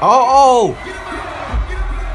Oh!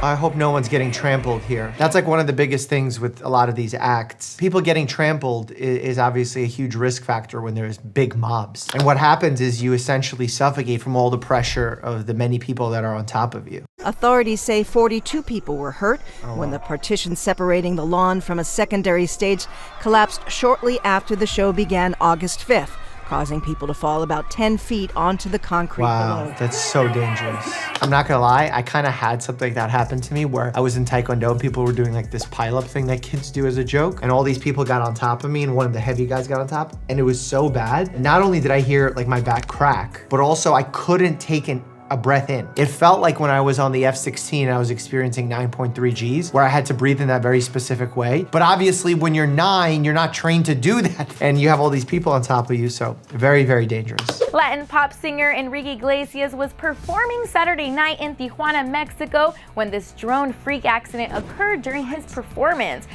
I hope no one's getting trampled here. That's like one of the biggest things with a lot of these acts. People getting trampled is obviously a huge risk factor when there's big mobs. And what happens is you essentially suffocate from all the pressure of the many people that are on top of you. Authorities say 42 people were hurt when the partition separating the lawn from a secondary stage collapsed shortly after the show began August 5th. Causing people to fall about 10 feet onto the concrete below. That's so dangerous. I'm not gonna lie, I kind of had something like that happen to me where I was in Taekwondo and people were doing like this pile-up thing that kids do as a joke, and all these people got on top of me and one of the heavy guys got on top, and it was so bad. Not only did I hear like my back crack, but also I couldn't take a breath in. It felt like when I was on the F-16, I was experiencing 9.3 Gs, where I had to breathe in that very specific way. But obviously when you're 9, you're not trained to do that. And you have all these people on top of you, so very, very dangerous. Latin pop singer Enrique Iglesias was performing Saturday night in Tijuana, Mexico, when this drone freak accident occurred during his performance.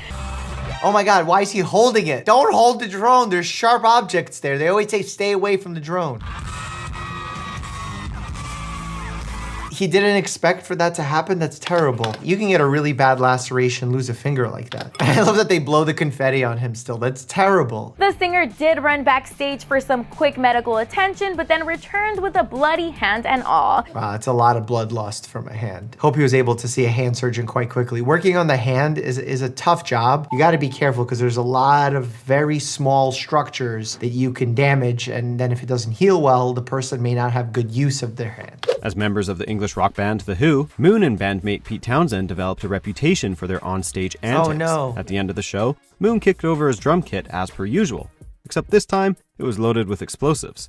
Oh my God, why is he holding it? Don't hold the drone, there's sharp objects there. They always say stay away from the drone. He didn't expect for that to happen. That's terrible. You can get a really bad laceration, lose a finger like that. I love that they blow the confetti on him still. That's terrible. The singer did run backstage for some quick medical attention, but then returned with a bloody hand and all. Wow, that's a lot of blood lost from a hand. Hope he was able to see a hand surgeon quite quickly. Working on the hand is a tough job. You gotta be careful because there's a lot of very small structures that you can damage, and then if it doesn't heal well, the person may not have good use of their hand. As members of the English rock band The Who, Moon and bandmate Pete Townsend developed a reputation for their onstage antics. Oh no. At the end of the show, Moon kicked over his drum kit as per usual, except this time it was loaded with explosives.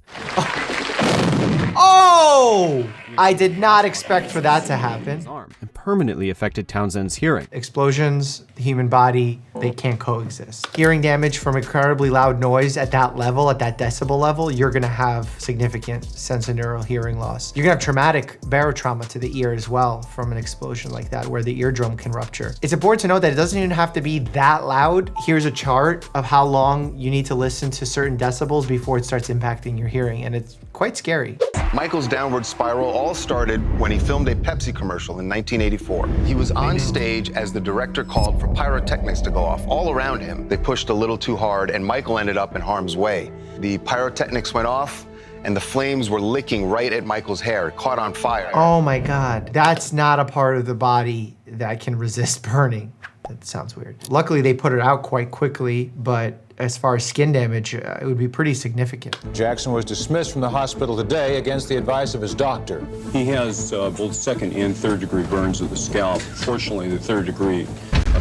Oh! I did not expect for that to happen. And permanently affected Townsend's hearing. Explosions, the human body, they can't coexist. Hearing damage from incredibly loud noise at that level, at that decibel level, you're gonna have significant sensorineural hearing loss. You're gonna have traumatic barotrauma to the ear as well from an explosion like that, where the eardrum can rupture. It's important to know that it doesn't even have to be that loud. Here's a chart of how long you need to listen to certain decibels before it starts impacting your hearing, and it's quite scary. Michael's downward spiral all started when he filmed a Pepsi commercial in 1984. He was on stage as the director called for pyrotechnics to go off. All around him, they pushed a little too hard, and Michael ended up in harm's way. The pyrotechnics went off, and the flames were licking right at Michael's hair. It caught on fire. Oh my God, that's not a part of the body that can resist burning. That sounds weird. Luckily, they put it out quite quickly, but as far as skin damage, it would be pretty significant. Jackson was dismissed from the hospital today against the advice of his doctor. He has both second and third degree burns of the scalp. Fortunately, the third degree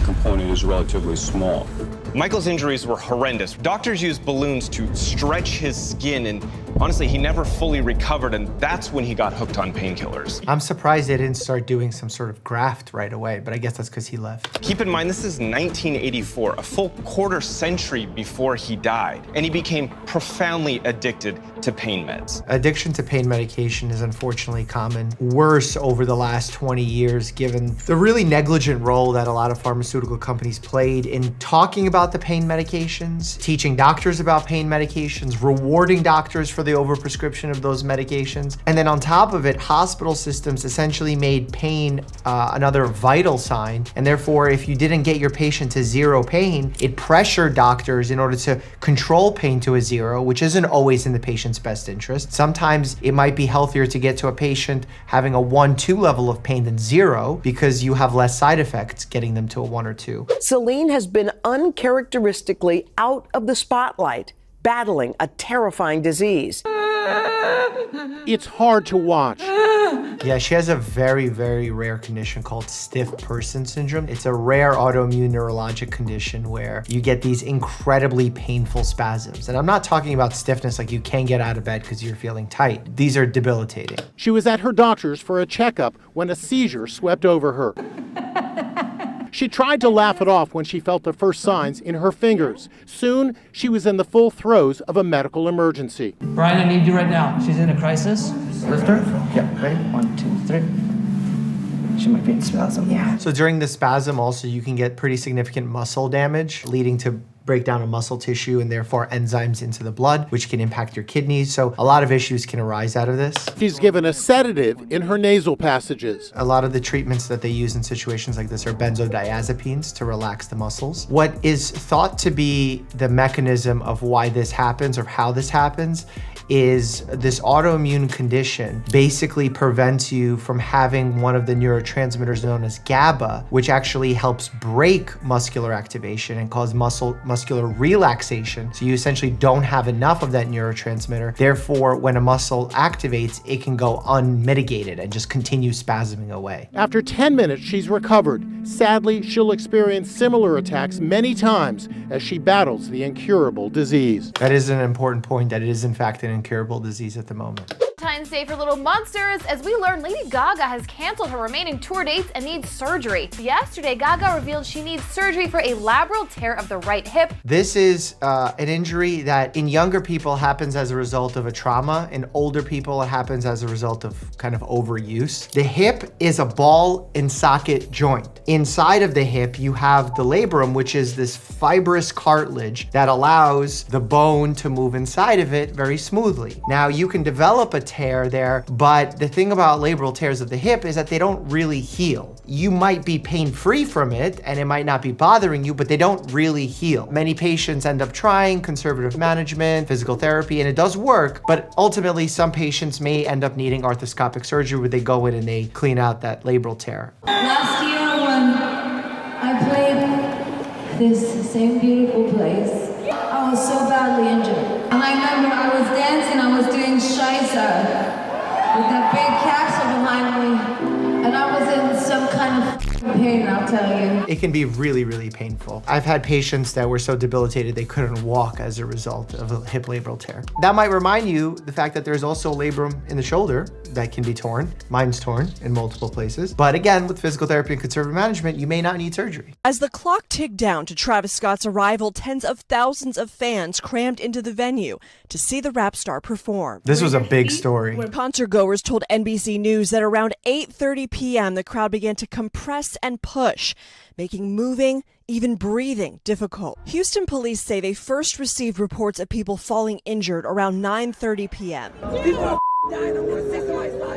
component is relatively small. Michael's injuries were horrendous. Doctors used balloons to stretch his skin, and honestly, he never fully recovered, and that's when he got hooked on painkillers. I'm surprised they didn't start doing some sort of graft right away, but I guess that's because he left. Keep in mind, this is 1984, a full quarter century before he died, and he became profoundly addicted to pain meds. Addiction to pain medication is unfortunately common. Worse over the last 20 years, given the really negligent role that a lot of pharmaceutical companies played in talking about the pain medications, teaching doctors about pain medications, rewarding doctors for the overprescription of those medications. And then on top of it, hospital systems essentially made pain another vital sign. And therefore, if you didn't get your patient to zero pain, it pressured doctors in order to control pain to a zero, which isn't always in the patient's best interest. Sometimes it might be healthier to get to a patient having a 1-2 level of pain than 0 because you have less side effects getting them to a 1 or 2. Celine has been uncharacteristically out of the spotlight, battling a terrifying disease. It's hard to watch. Yeah, she has a very, very rare condition called stiff person syndrome. It's a rare autoimmune neurologic condition where you get these incredibly painful spasms. And I'm not talking about stiffness like you can't get out of bed because you're feeling tight. These are debilitating. She was at her doctor's for a checkup when a seizure swept over her. She tried to laugh it off when she felt the first signs in her fingers. Soon, she was in the full throes of a medical emergency. Brian, I need you right now. She's in a crisis. Lift her. Yeah, ready? 1, 2, 3. She might be in spasm. Yeah. So during the spasm also, you can get pretty significant muscle damage, leading to break down a muscle tissue and therefore enzymes into the blood, which can impact your kidneys. So a lot of issues can arise out of this. She's given a sedative in her nasal passages. A lot of the treatments that they use in situations like this are benzodiazepines to relax the muscles. What is thought to be the mechanism of why this happens or how this happens is this autoimmune condition basically prevents you from having one of the neurotransmitters known as GABA, which actually helps break muscular activation and cause muscular relaxation. So you essentially don't have enough of that neurotransmitter. Therefore, when a muscle activates, it can go unmitigated and just continue spasming away. After 10 minutes, she's recovered. Sadly, she'll experience similar attacks many times as she battles the incurable disease. That is an important point, that it is in fact an incurable disease at the moment. Valentine's Day for little monsters, as we learned Lady Gaga has canceled her remaining tour dates and needs surgery. Yesterday, Gaga revealed she needs surgery for a labral tear of the right hip. This is an injury that in younger people happens as a result of a trauma. In older people, it happens as a result of kind of overuse. The hip is a ball and socket joint. Inside of the hip, you have the labrum, which is this fibrous cartilage that allows the bone to move inside of it very smoothly. Now, you can develop a tear there, but the thing about labral tears of the hip is that they don't really heal. You might be pain-free from it and it might not be bothering you, but they don't really heal. Many patients end up trying conservative management, physical therapy, and it does work, but ultimately some patients may end up needing arthroscopic surgery where they go in and they clean out that labral tear. Last year when I played this same beautiful place, I was so badly injured. And I remember I was dancing, I was doing Scheisse with that big capsule behind me, and I was in some kind of pain, I'll tell you. It can be really, really painful. I've had patients that were so debilitated they couldn't walk as a result of a hip labral tear. That might remind you the fact that there's also labrum in the shoulder that can be torn. Mine's torn in multiple places. But again, with physical therapy and conservative management, you may not need surgery. As the clock ticked down to Travis Scott's arrival, tens of thousands of fans crammed into the venue to see the rap star perform. This was a big story. Concertgoers told NBC News that around 8:30 p.m., the crowd began to compress and push, making moving, even breathing, difficult. Houston police say they first received reports of people falling injured around 9:30 p.m.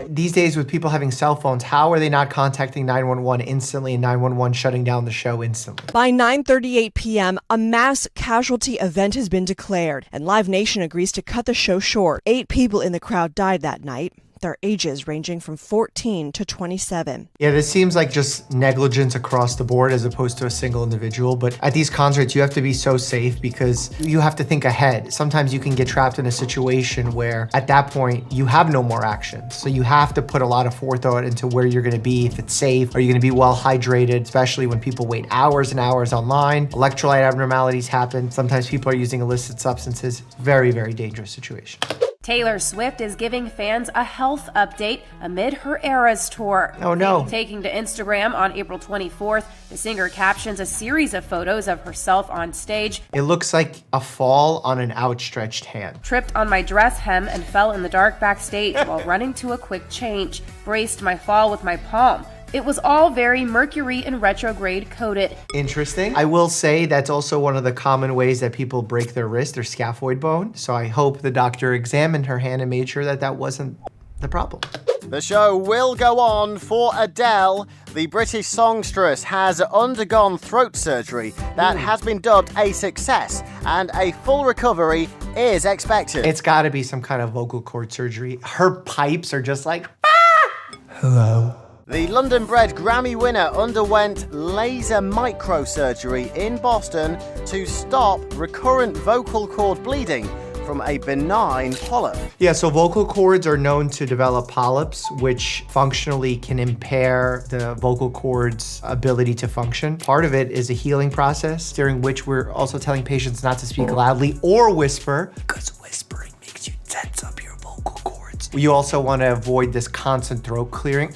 These days, with people having cell phones, how are they not contacting 911 instantly and 911 shutting down the show instantly? By 9:38 p.m., a mass casualty event has been declared, and Live Nation agrees to cut the show short. 8 people in the crowd died that night. Their ages ranging from 14 to 27. Yeah, this seems like just negligence across the board as opposed to a single individual. But at these concerts, you have to be so safe because you have to think ahead. Sometimes you can get trapped in a situation where at that point you have no more action. So you have to put a lot of forethought into where you're going to be, if it's safe, are you going to be well hydrated, especially when people wait hours and hours online. Electrolyte abnormalities happen. Sometimes people are using illicit substances. Very, very dangerous situation. Taylor Swift is giving fans a health update amid her Eras tour. Oh no. Taking to Instagram on April 24th, the singer captions a series of photos of herself on stage. It looks like a fall on an outstretched hand. Tripped on my dress hem and fell in the dark backstage while running to a quick change. Braced my fall with my palm. It was all very Mercury and retrograde coded. Interesting. I will say that's also one of the common ways that people break their wrist, their scaphoid bone. So I hope the doctor examined her hand and made sure that that wasn't the problem. The show will go on for Adele. The British songstress has undergone throat surgery that has been dubbed a success, and a full recovery is expected. It's got to be some kind of vocal cord surgery. Her pipes are just like, ah! Hello. The London-bred Grammy winner underwent laser microsurgery in Boston to stop recurrent vocal cord bleeding from a benign polyp. Yeah, so vocal cords are known to develop polyps, which functionally can impair the vocal cord's ability to function. Part of it is a healing process, during which we're also telling patients not to speak loudly or whisper, because whispering makes you tense up your vocal cords. You also want to avoid this constant throat clearing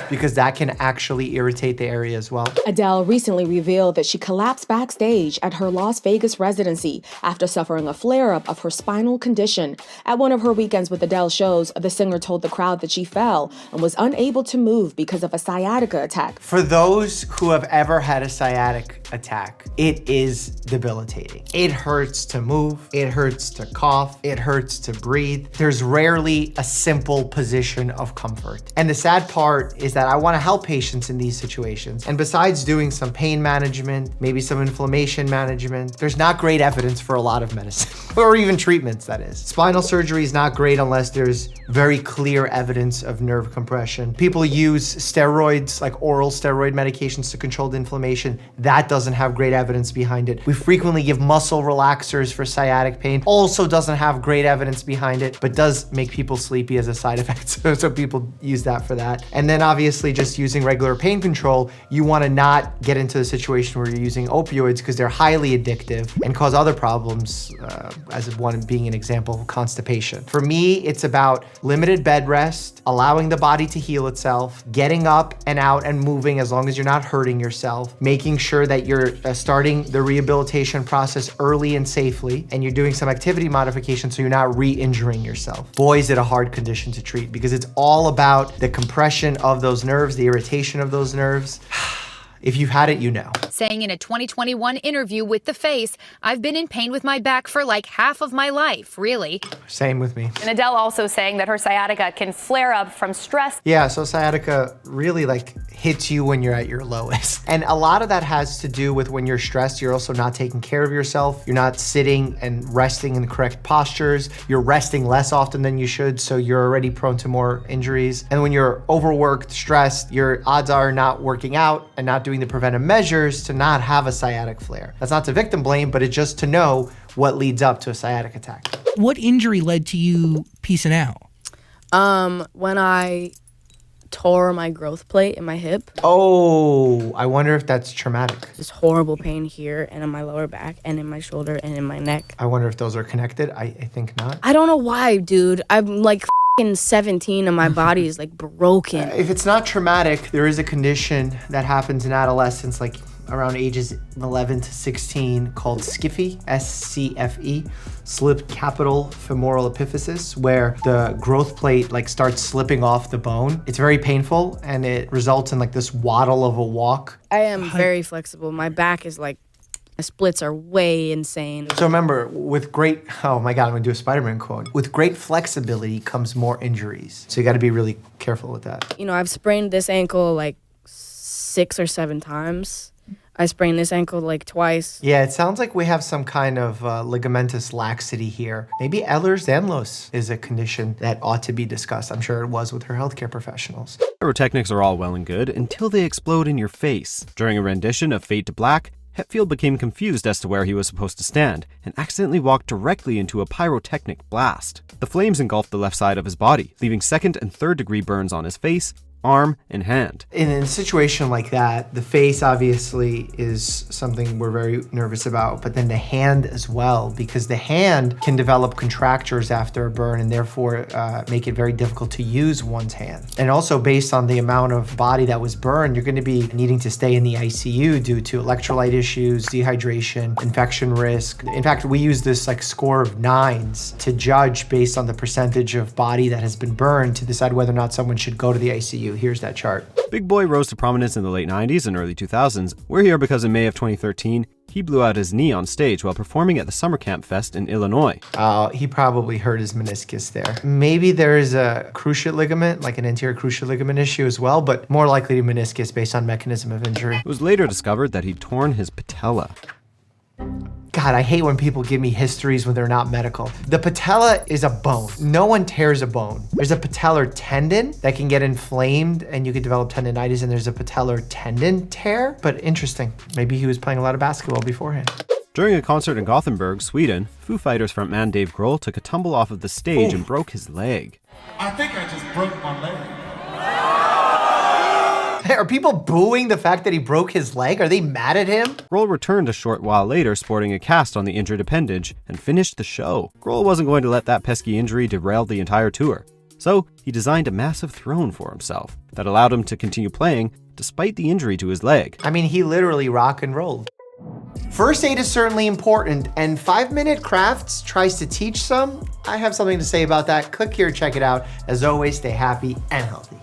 because that can actually irritate the area as well. Adele recently revealed that she collapsed backstage at her Las Vegas residency after suffering a flare-up of her spinal condition. At one of her Weekends with Adele shows, the singer told the crowd that she fell and was unable to move because of a sciatica attack. For those who have ever had a sciatic attack, it is debilitating. It hurts to move, it hurts to cough, it hurts to breathe. There's rarely a simple position of comfort. And the sad part is that I want to help patients in these situations. And besides doing some pain management, maybe some inflammation management, there's not great evidence for a lot of medicine, or even treatments, that is. Spinal surgery is not great unless there's very clear evidence of nerve compression. People use steroids, like oral steroid medications to control the inflammation. That doesn't have great evidence behind it. We frequently give muscle relaxers for sciatic pain. Also doesn't have great evidence behind it, but does make people sleepy as a side effect. So people use that for that. And then obviously just using regular pain control, you want to not get into the situation where you're using opioids because they're highly addictive and cause other problems, as one being an example, constipation. For me, it's about limited bed rest, allowing the body to heal itself, getting up and out and moving as long as you're not hurting yourself, making sure that you're starting the rehabilitation process early and safely, and you're doing some activity modification so you're not re-injuring yourself. Boy, is it a hard condition to treat because it's all about the compression of those nerves, the irritation of those nerves. If you've had it, you know. Saying in a 2021 interview with The Face, "I've been in pain with my back for like half of my life, really." Same with me. And Adele also saying that her sciatica can flare up from stress. Yeah, so sciatica really hits you when you're at your lowest. And a lot of that has to do with when you're stressed, you're also not taking care of yourself. You're not sitting and resting in the correct postures. You're resting less often than you should, so you're already prone to more injuries. And when you're overworked, stressed, your odds are not working out and not doing the preventive measures to not have a sciatic flare. That's not to victim blame, but it's just to know what leads up to a sciatic attack. What injury led to you peacing out? When I tore my growth plate in my hip. Oh, I wonder if that's traumatic. This horrible pain here and in my lower back and in my shoulder and in my neck. I wonder if those are connected. I think not. I don't know why, dude. I'm like 17 and my body is like broken. If it's not traumatic, there is a condition that happens in adolescence, like around ages 11 to 16, called SCFE, S-C-F-E, slip capital femoral epiphysis, where the growth plate starts slipping off the bone. It's very painful and it results in this waddle of a walk. I am very flexible. My back is my splits are way insane. So remember, with great, oh my God, I'm gonna do a Spider-Man quote. With great flexibility comes more injuries. So you gotta be really careful with that. You know, I've sprained this ankle 6 or 7 times. I sprained this ankle twice. Yeah, it sounds like we have some kind of ligamentous laxity here. Maybe Ehlers-Danlos is a condition that ought to be discussed. I'm sure it was with her healthcare professionals. Pyrotechnics are all well and good until they explode in your face. During a rendition of Fade to Black, Hetfield became confused as to where he was supposed to stand and accidentally walked directly into a pyrotechnic blast. The flames engulfed the left side of his body, leaving 2nd and 3rd degree burns on his face, arm, and hand. In a situation like that, the face obviously is something we're very nervous about, but then the hand as well, because the hand can develop contractures after a burn and therefore make it very difficult to use one's hand. And also based on the amount of body that was burned, you're gonna be needing to stay in the ICU due to electrolyte issues, dehydration, infection risk. In fact, we use this score of 9s to judge based on the percentage of body that has been burned to decide whether or not someone should go to the ICU. Here's that chart. Big Boy rose to prominence in the late 90s and early 2000s. We're here because in May of 2013, he blew out his knee on stage while performing at the Summer Camp Fest in Illinois. He probably hurt his meniscus there. Maybe there is a cruciate ligament, an anterior cruciate ligament issue as well, but more likely to meniscus based on mechanism of injury. It was later discovered that he'd torn his patella. God, I hate when people give me histories when they're not medical. The patella is a bone. No one tears a bone. There's a patellar tendon that can get inflamed and you can develop tendinitis, and there's a patellar tendon tear. But interesting, maybe he was playing a lot of basketball beforehand. During a concert in Gothenburg, Sweden, Foo Fighters frontman Dave Grohl took a tumble off of the stage and broke his leg. I think I just broke my leg. Are people booing the fact that he broke his leg? Are they mad at him? Grohl returned a short while later sporting a cast on the injured appendage and finished the show. Grohl wasn't going to let that pesky injury derail the entire tour. So he designed a massive throne for himself that allowed him to continue playing despite the injury to his leg. I mean, he literally rock and rolled. First aid is certainly important, and 5 Minute Crafts tries to teach some. I have something to say about that. Click here, check it out. As always, stay happy and healthy.